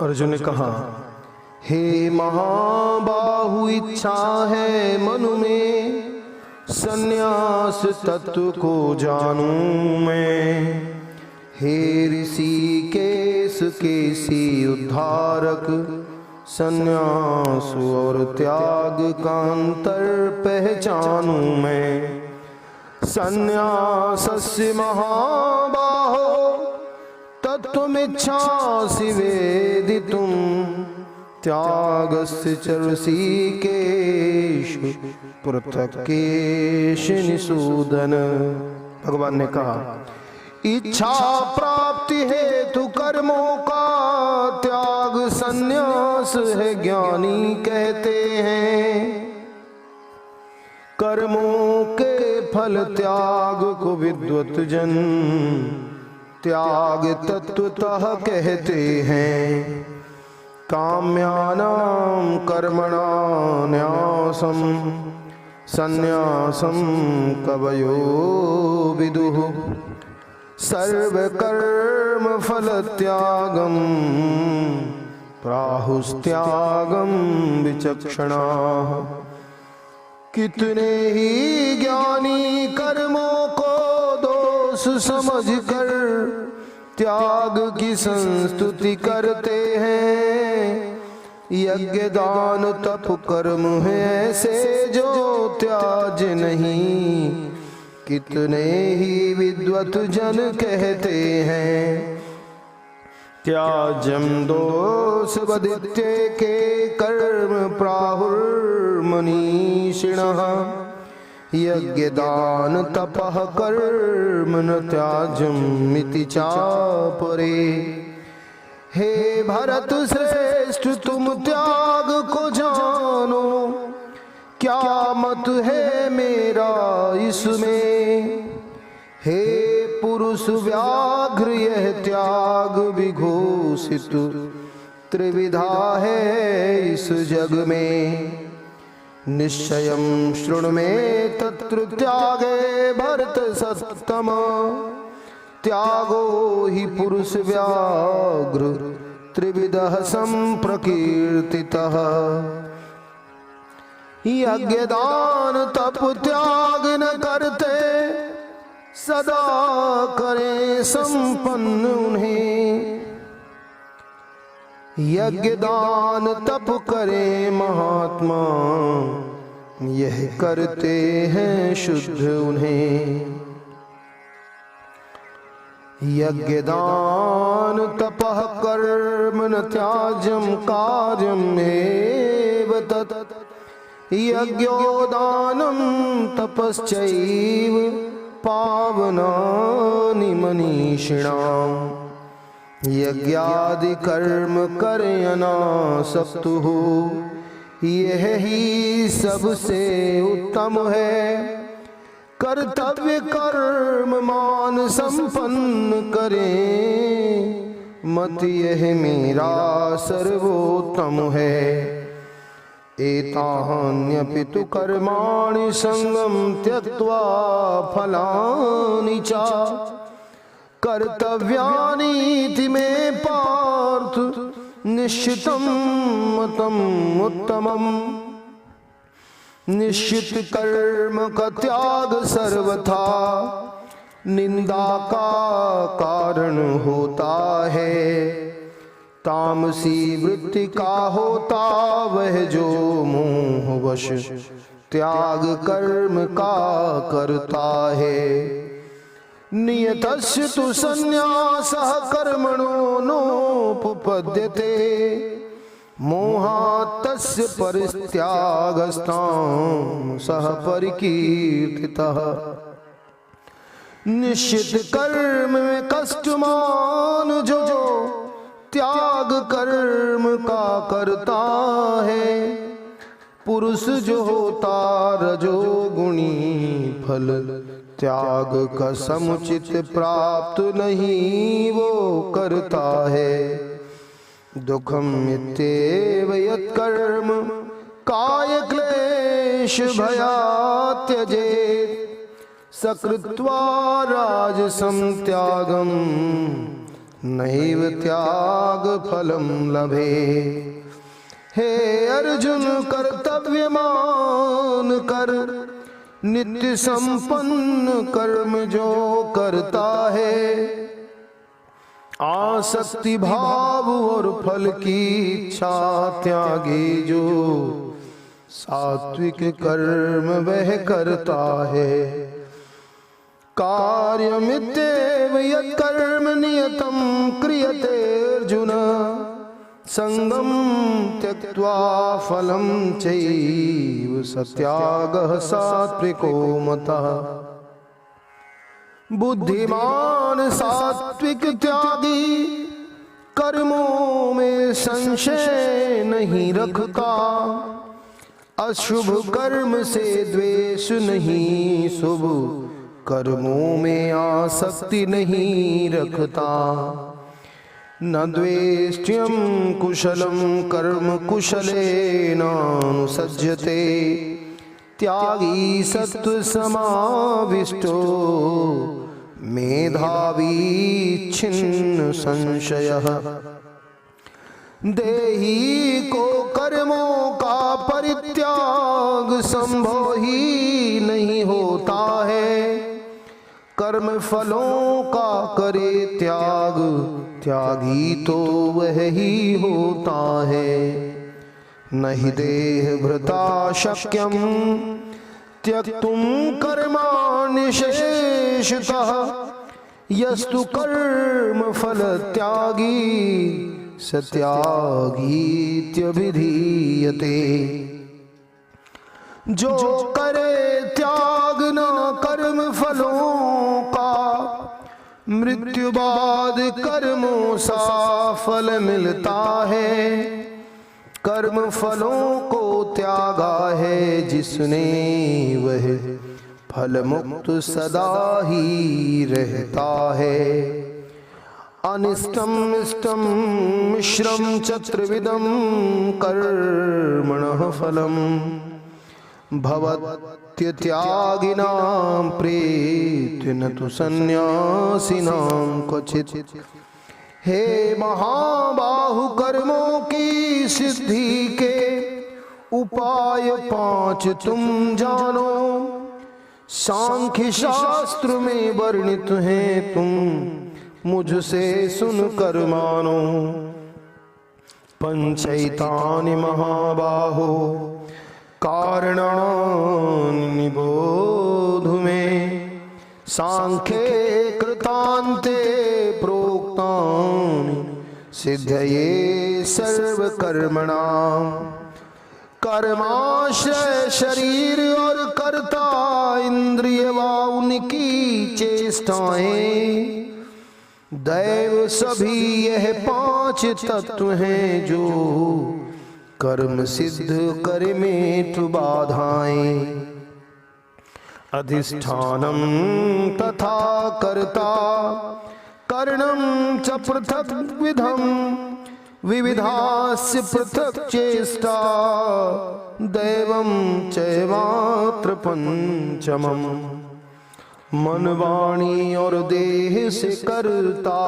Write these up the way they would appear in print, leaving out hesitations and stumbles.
अर्जुन ने कहा, हे महाबाहु, इच्छा है मन में, संन्यास तत्व को जानूं मैं। हे ऋषिकेश केसी उद्धारक, संन्यास और त्याग का अंतर पहचानूं मैं। संन्यासस्य महाबाहो तत्त्वमिच्छासि वेदितुं, त्यागस्य च ऋषिकेश पृथक्केश निषूदन। भगवान ने कहा, इच्छा प्राप्ति हेतु कर्मों का त्याग संन्यास है, ज्ञानी कहते हैं। कर्मों के फल त्याग को विद्वत जन त्याग तत्वतः कहते हैं। काम्यानां कर्मणां न्यासं संन्यासं कवयो विदुः, सर्वकर्म फल त्यागं प्राहुस्त्यागं विचक्षणाः। कितने ही ज्ञानी कर्मों को दोष समझकर त्याग की संस्तुति करते हैं। यज्ञ दान तप कर्म है ऐसे जो त्याज नहीं, कितने ही विद्वत जन कहते हैं। त्याज्यम दोष वदित्ये के कर्म प्राहुर्मनीषिणः, यज्ञ दान तपः कर्म न त्याज्यमिति चापरे। हे भरत श्रेष्ठ, तुम त्याग को जानो, क्या मत है मेरा इसमें। हे पुरुष व्याघ्र, यह त्याग विघोषित त्रिविधा है इस जग में। निश्चयं शृणु मे तत्र त्यागे भरत सत्तम, त्यागो हि पुरुष व्याघ्र त्रिविधः संप्रकीर्तितः। यज्ञ दान तप त्याग न करते, सदा करें संपन्न उन्हें। यज्ञ दान तप करे महात्मा, यह करते हैं शुद्ध उन्हें। यज्ञ दान तपः कर्म न त्याज्यं कार्यम् एव तत्, यज्ञो दानं तपश्चैव पावनानि मनीषिणाम्। यज्ञादि कर्म करे अनासक्तुः, यह ही सबसे उत्तम है। कर्तव्य कर्म मान संपन्न करें, मत यह मेरा सर्वोत्तम है। एतान्यपि तु कर्माणि संगं त्यक्त्वा फलानि च, कर्तव्यानीति में पार्थ निश्चितं मतम् उत्तमम्। निश्चित कर्म का त्याग सर्वथा निंदा का कारण होता है। तामसी वृत्ति का होता वह जो मोहवश त्याग कर्म का करता है। नियतस्य तु संन्यासः कर्मणो नोपपद्यते, मोहात् तस्य परित्यागस्तां सः परिकीर्तितः। निश्चित कर्म में कष्ट मान जो त्याग कर्म का करता है, पुरुष जो होता रजोगुणी फल त्याग का समुचित प्राप्त नहीं वो करता है। दुखम इत्येव यत्कर्म काय क्लेश भयात् त्यजेत्, सकृत्वा राजसं त्यागं नैव त्याग फलम लभे। हे अर्जुन कर्तव्यमान कर, नित्य संपन्न कर्म जो करता है, आसक्ति भाव और फल की इच्छा त्यागे जो, सात्विक कर्म वह करता है। कार्यमित्येव यत्कर्म नियतं क्रियते अर्जुन, संगम त्यक्त्वा फलं चैव सत्यागः सात्विको मतः। बुद्धिमान सात्विक त्यागी कर्मों में संशय नहीं रखता, अशुभ कर्म से द्वेष नहीं, शुभ कर्मों में आसक्ति नहीं रखता। न द्वेष्ट्यं कुशलं कर्म कुशलेनानुसज्जते, त्यागी सत्व समाविष्टो मेधावी छिन्न संशयः। देही को कर्मों का परित्याग संभव ही नहीं होता है, कर्म फलों का करे त्याग, त्यागी तो वह ही होता है। नहि देह भृता शक्यं त्यक्तुं कर्माणि शेषतः, यस्तु कर्म फल त्यागी सत्यागीत्यभिधीयते। जो करे त्याग न कर्म फलों का, मृत्यु बाद कर्मों सा फल मिलता है। कर्म फलों को त्यागा है जिसने, वह फल मुक्त सदा ही रहता है। अनिष्टम इष्टम मिश्रम चतुर्विधम कर्मणः फलम, भवत्यत्यागिनां प्रीति न तु सन्यासिनां क्वचित्। हे महाबाहु कर्मों की सिद्धि के उपाय 5 तुम जानो, सांख्य शास्त्र में वर्णित हैं, तुम मुझसे सुनकर मानो। पंचैतानि महाबाहो कारणानि निबोध में, सांख्ये कृतान्ते प्रोक्तानि सिद्धये सर्वकर्मणाम्। कर्माश्रय शरीर और कर्ता इंद्रिय व उनकी चेष्टाएं, दैव सभी यह 5 तत्व हैं जो कर्म सिद्ध करिमेत बाधाएं। अधिष्ठानम तथा कर्ता कर्णम च पृथक विधम, विविधास्य पृथक चेष्टा दैवम चैवात्र पंचमम। मन वाणी और देह से करता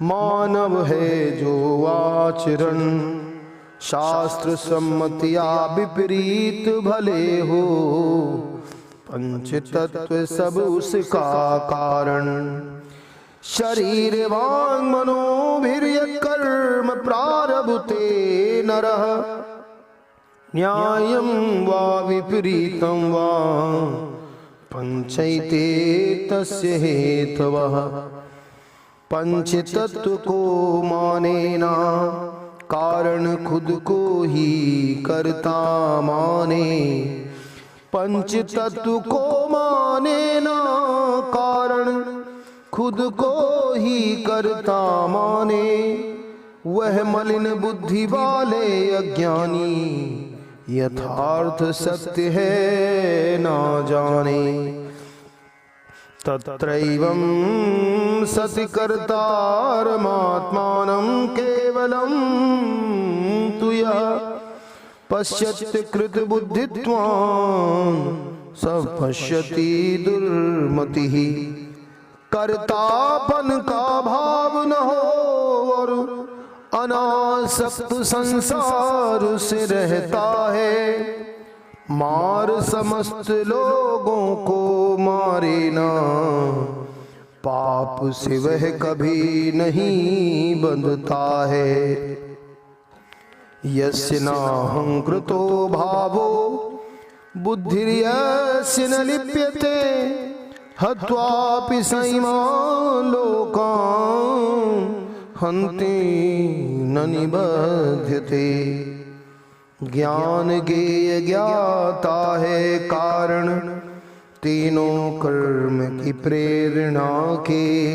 मानव है जो आचरण, शास्त्र सम्मतिया विपरीत भले हो, पंच तत्व सब उसका कारण। शरीर वांग मनोभिर्य कर्म प्रारभते नरः, न्यायं वा विपरीतं वा पंचैते तस्य हेतवः। पंच तत्व को माने ना, कारण खुद को ही करता माने। पंच तत्व को माने ना, कारण खुद को ही करता माने। वह मलिन बुद्धि वाले अज्ञानी यथार्थ सत्य है ना जाने। तत्रैवं सति कर्तारमात्मानं केवलं तु यः पश्यति कृत बुद्धित्वान् स पश्यति दुर्मतिः। कर्तापन का भाव न हो और अनासक्त संसार से रहता है। मार समस्त लोगों को मारे ना, पाप से वह कभी नहीं बंधता है। यस्य नाहं कृतो भावो बुद्धिर्यस्य न लिप्यते, हत्वापि सैमान् लोकान् हन्ति न निबध्यते। ज्ञान ज्ञेय ज्ञाता है कारण, तीनों कर्म की प्रेरणा के।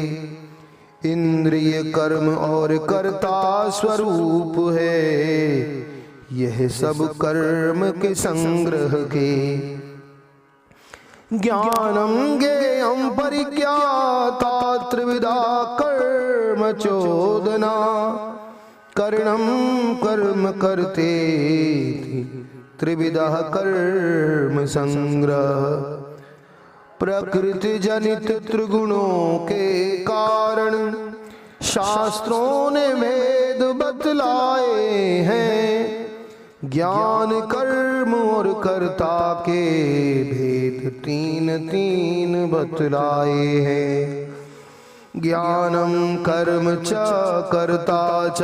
इंद्रिय कर्म और कर्ता स्वरूप है, यह सब कर्म के संग्रह के। ज्ञानम ज्ञेयं परिज्ञाता त्रिविधा कर्म चोदना, कर्णम कर्म करते त्रिविधा कर्म संग्रह। प्रकृति जनित त्रिगुणों के कारण शास्त्रों ने भेद बतलाए हैं। ज्ञान कर्म और कर्ता के भेद तीन तीन बतलाए हैं। ज्ञानम कर्म च कर्ता च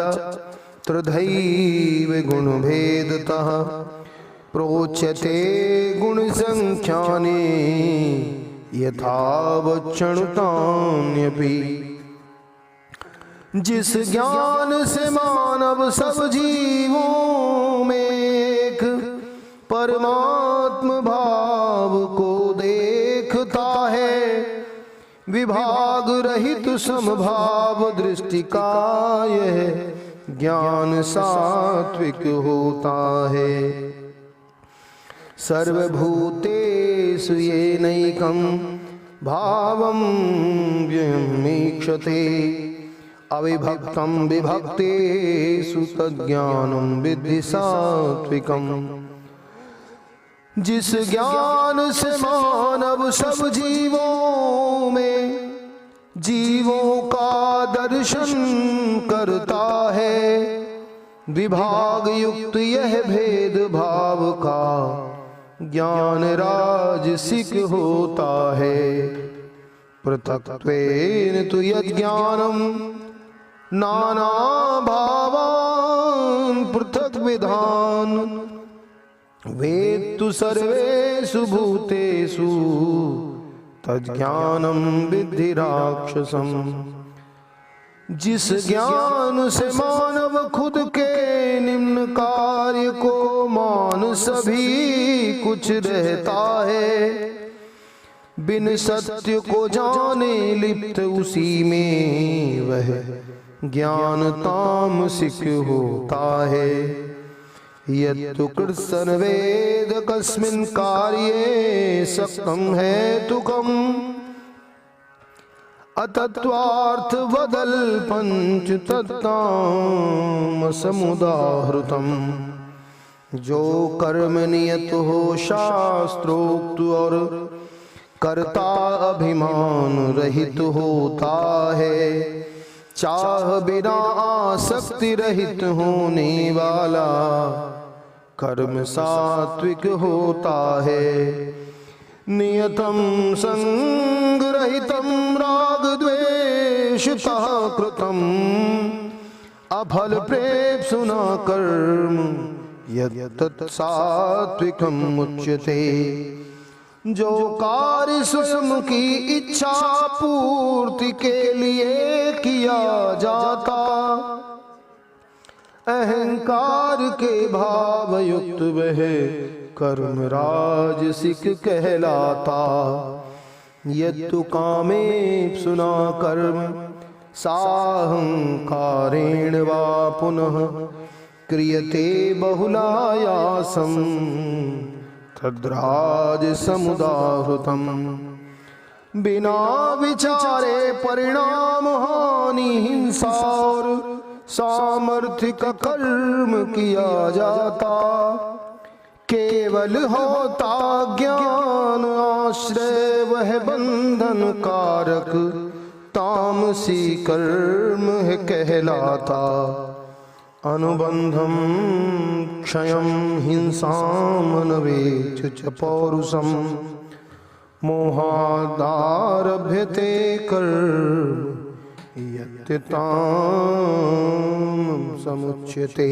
त्रिधैव गुण भेदतः, प्रोच्यते गुण संख्यानि यथावच्चनुतान्यपि। जिस ज्ञान से मानव सब जीवों में एक परमात्म भाव को देखता है, विभाग रहित समभाव दृष्टि का यह ज्ञान सात्विक होता है। सर्वभूतेषु येनैकं भावं व्यमीक्षते, अविभक्तं विभक्तेषु तज्ज्ञानं विद्धि सात्विकम्। जिस ज्ञान से मानव सब जीवों में जीवों का दर्शन करता है, विभाग युक्त यह भेद भाव का ज्ञान राजसिक होता है। पृथक्त्वेन तु यज्ञानम नाना भावान् पृथक् विधान, वेत्तु सर्वेषु भूतेषु तज्ज्ञानम विद्धि राक्षसम्। जिस ज्ञान से मानव खुद के निम्न कार्य को मान सभी कुछ रहता है, बिन सत्य को जाने लिप्त उसी में वह ज्ञान तामसिक होता है। यत्तु कृत्सन वेद कस्मिन् कार्ये सक्तं हेतुकम्, अतत्वार्थ वदल पंच तत्ताम समुदाहृतम। जो कर्म नियत हो शास्त्रोक्त और कर्ता अभिमान रहित होता है, चाह बिना आसक्ति रहित होने वाला कर्म सात्विक होता है। नियतम संग रहितम राग द्वेषतः कृतम, अफल प्रेप्सुना कर्म यत् सात्विकम उच्यते। जो कार्य स्वयं की इच्छा पूर्ति के लिए किया जाता, अहंकार के भाव युक्त वह कर्म राजसिक कहलाता। यत्तु कामेप्सुना कर्म साहंकारेण वा पुनः क्रियते बहुलायासं, तद्राजसमुदाहृतम्। बिना विचारे परिणाम हानि हिंसा और सामर्थ्य का कर्म किया जाता। केवल होता ज्ञान आश्रय वह बंधन कारक तामसी कर्म है कहलाता। अनुबंधम क्षयम हिंसामनवेच च पौरुषम मोहादारभ्यते कर्म यत्ताम समुच्यते।